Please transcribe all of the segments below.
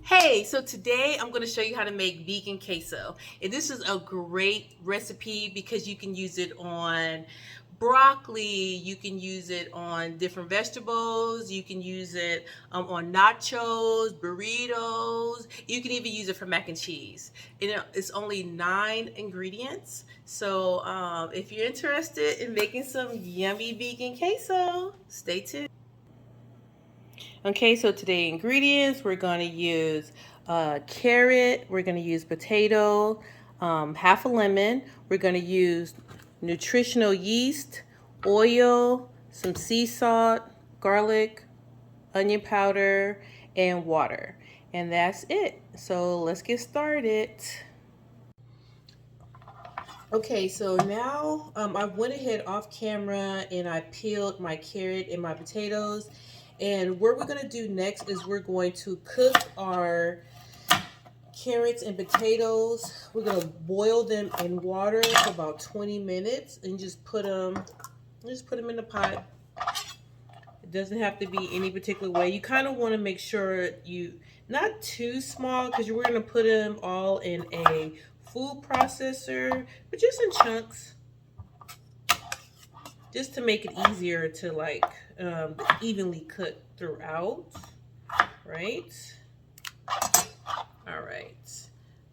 Hey, so today I'm going to show you how to make vegan queso. And this is a great recipe because you can use it on broccoli, you can use it on different vegetables, you can use it on nachos, burritos, you can even use it for mac and cheese. It's only 9 ingredients. So if you're interested in making some yummy vegan queso, stay tuned. Okay, so today ingredients, we're going to use carrot, we're going to use potato, half a lemon, we're going to use nutritional yeast, oil, some sea salt, garlic, onion powder, and water. And that's it. So let's get started. Okay, so now I went ahead off camera and I peeled my carrot and my potatoes. And what we're going to do next is we're going to cook our carrots and potatoes. We're going to boil them in water for about 20 minutes and just put them in the pot. It doesn't have to be any particular way. You kind of want to make sure not too small because we're going to put them all in a food processor, but just in chunks, just to make it easier to evenly cook throughout, right? All right,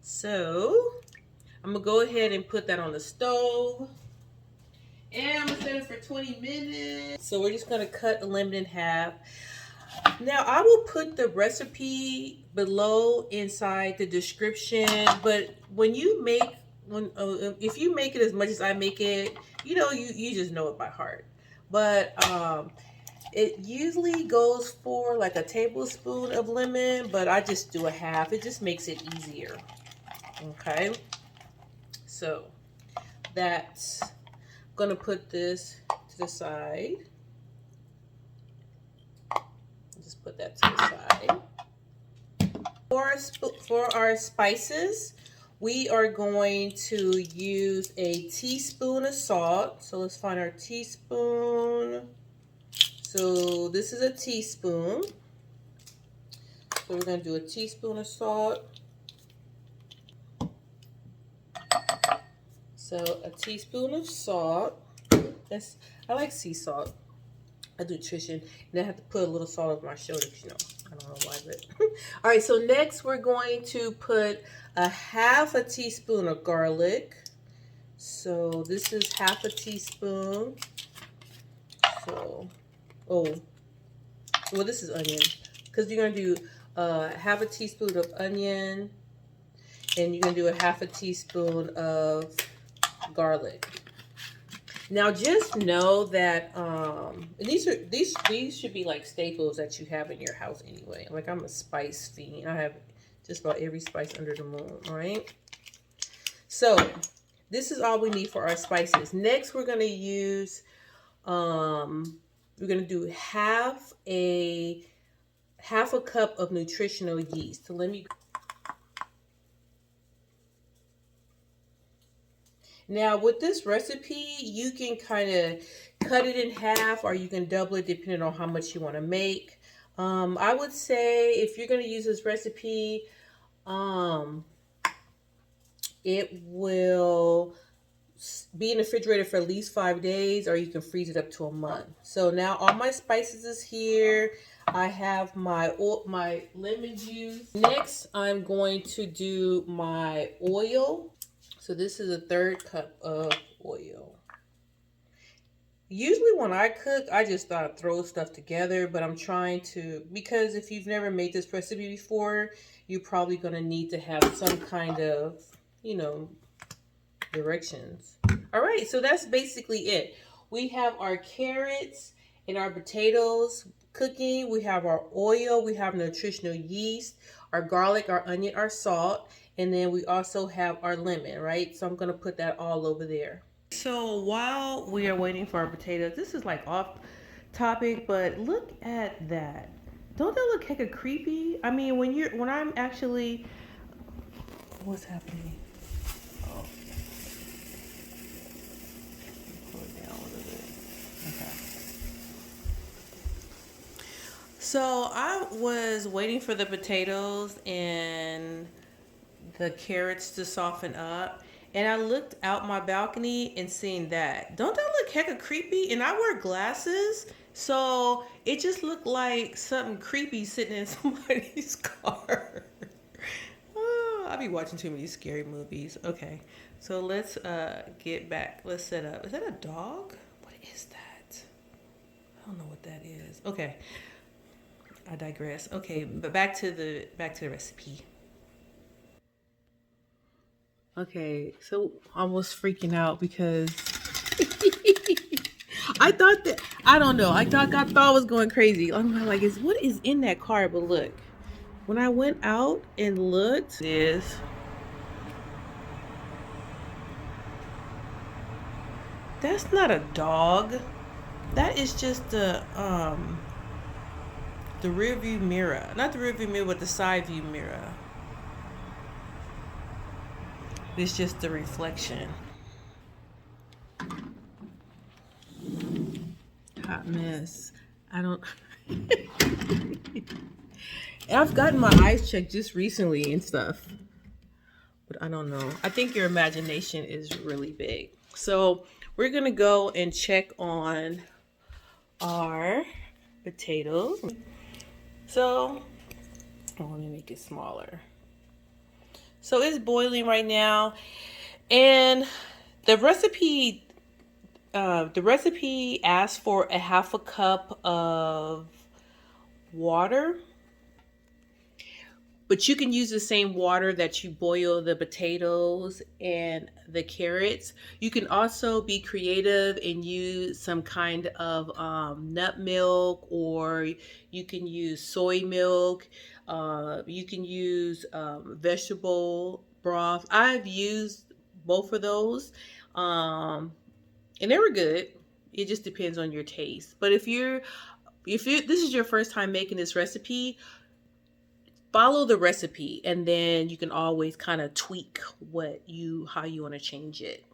so I'm gonna go ahead and put that on the stove, and I'm gonna set it for 20 minutes. So we're just gonna cut the lemon in half. Now I will put the recipe below inside the description, but if you make it as much as I make it, you just know it by heart. But it usually goes for like a tablespoon of lemon, but I just do a half. It just makes it easier. Okay, so that's gonna put this to the side. Just put that to the side. For our spices, we are going to use a teaspoon of salt. So let's find our teaspoon. So this is a teaspoon. So we're going to do a teaspoon of salt. So a teaspoon of salt. I like sea salt. I do nutrition, and I have to put a little salt over my shoulder because I don't know why, but all right. So next we're going to put a half a teaspoon of garlic. So this is half a teaspoon. So, well, this is onion because you're gonna do half a teaspoon of onion, and you're gonna do a half a teaspoon of garlic. Now just know that these should be like staples that you have in your house anyway. Like I'm a spice fiend. I have just about every spice under the moon, right? So this is all we need for our spices. Next we're gonna use we're gonna do half a cup of nutritional yeast. So Now with this recipe, you can kind of cut it in half or you can double it depending on how much you want to make. I would say if you're going to use this recipe, it will be in the refrigerator for at least 5 days, or you can freeze it up to a month. So now all my spices is here. I have my lemon juice. Next, I'm going to do my oil. So this is a 1/3 cup of oil. Usually when I cook, I just throw stuff together, but I'm trying to, because if you've never made this recipe before, you're probably going to need to have some kind of, directions. All right, so that's basically it. We have our carrots and our potatoes cooking. We have our oil. We have nutritional yeast, our garlic, our onion, our salt. And then we also have our lemon, right? So I'm going to put that all over there. So while we are waiting for our potatoes, this is like off topic, but look at that. Don't that look kind of creepy? I mean, when I'm actually, what's happening? Oh. Pull it down a little bit. Okay. So I was waiting for the potatoes and the carrots to soften up. And I looked out my balcony and seen that. Don't that look hecka creepy? And I wear glasses. So it just looked like something creepy sitting in somebody's car. Oh, I be watching too many scary movies. Okay. So let's get back. Let's set up. Is that a dog? What is that? I don't know what that is. Okay. I digress. Okay, but back to the recipe. Okay, so I was freaking out because I thought that I don't know. I thought I was going crazy. I'm like, is what is in that car? But look, when I went out and looked, that's not a dog. That is just the rear view mirror. Not the rear view mirror, but the side view mirror. It's just the reflection. Hot mess. I don't. I've gotten my eyes checked just recently and stuff, but I don't know. I think your imagination is really big. So we're gonna go and check on our potatoes. So let me make it smaller. So it's boiling right now, and the recipe asks for a half a cup of water, but you can use the same water that you boil the potatoes and the carrots. You can also be creative and use some kind of nut milk, or you can use soy milk. You can use vegetable broth. I've used both of those, and they were good. It just depends on your taste. But if this is your first time making this recipe, follow the recipe, and then you can always kind of tweak how you want to change it.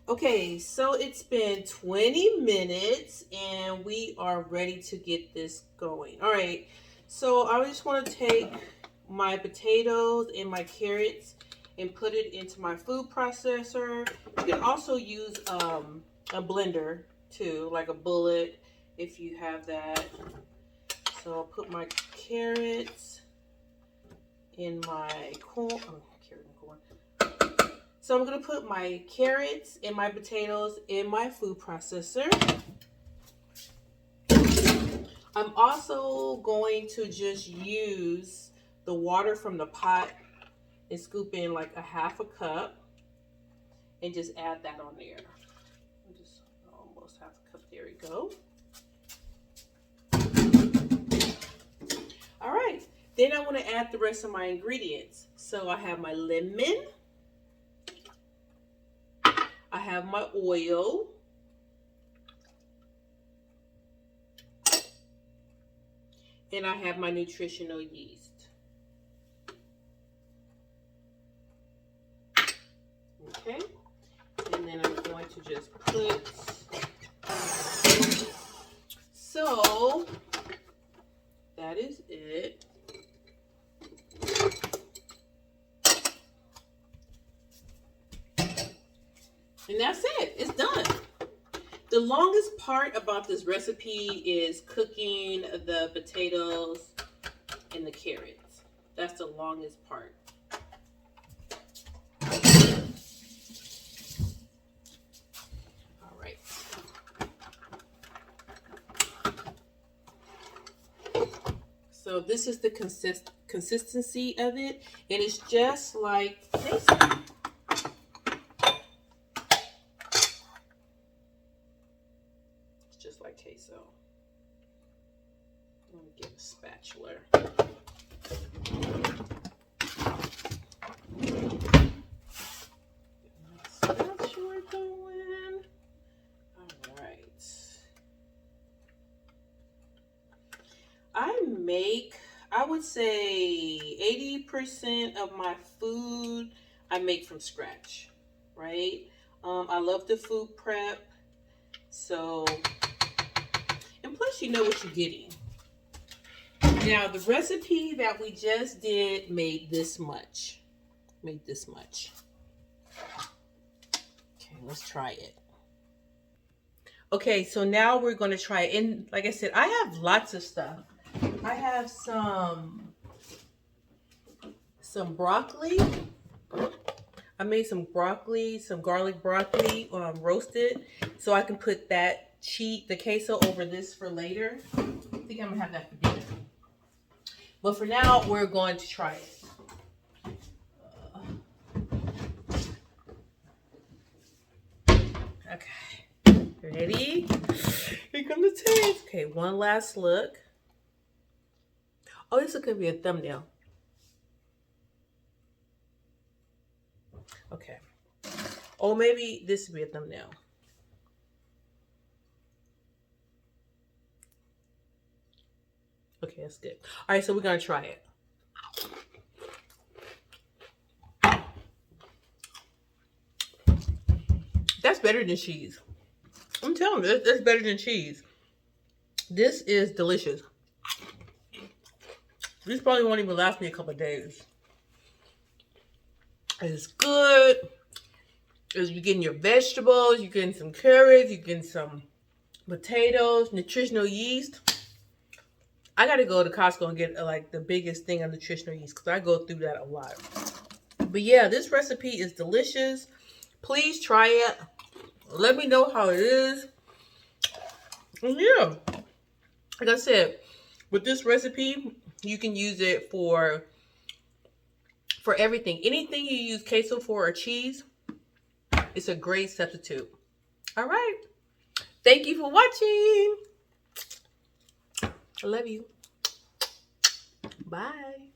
Okay, so it's been 20 minutes and we are ready to get this going. All right, so I just want to take my potatoes and my carrots and put it into my food processor. You can also use a blender too, like a bullet if you have that. So I'll put my carrots in my corn. So I'm going to put my carrots and my potatoes in my food processor. I'm also going to just use the water from the pot and scoop in like a half a cup and just add that on there. Just almost half a cup. There we go. All right. Then I want to add the rest of my ingredients. So I have my lemon. I have my oil. And I have my nutritional yeast. Okay. And then I'm going to just put. So that is it. And that's it. It's done. The longest part about this recipe is cooking the potatoes and the carrots. That's the longest part. All right. So this is the consistency of it, and it's just like queso. It's just like queso. Let me get a spatula. Spatula going. All right. I would say 80% of my food I make from scratch, right? I love the food prep. So, and plus least you know what you're getting. Now, the recipe that we just did made this much. Okay, let's try it. Okay, so now we're going to try it. And like I said, I have lots of stuff. I have some broccoli. I made some broccoli, some garlic broccoli, roasted, so I can put that the queso over this for later. I think I'm gonna have that for dinner. But for now, we're going to try it. Okay, ready? Here come the taste. Okay, one last look. Oh, this could be a thumbnail. Okay. Oh, maybe this would be a thumbnail. Okay, that's good. All right, so we're going to try it. That's better than cheese. I'm telling you, that's better than cheese. This is delicious. This probably won't even last me a couple of days. It's good. You're getting your vegetables, you're getting some carrots, you're getting some potatoes, nutritional yeast. I gotta go to Costco and get like the biggest thing of nutritional yeast because I go through that a lot. But yeah, this recipe is delicious. Please try it. Let me know how it is. And yeah, like I said, with this recipe, you can use it for everything. Anything you use queso for or cheese, it's a great substitute. All right. Thank you for watching. I love you. Bye.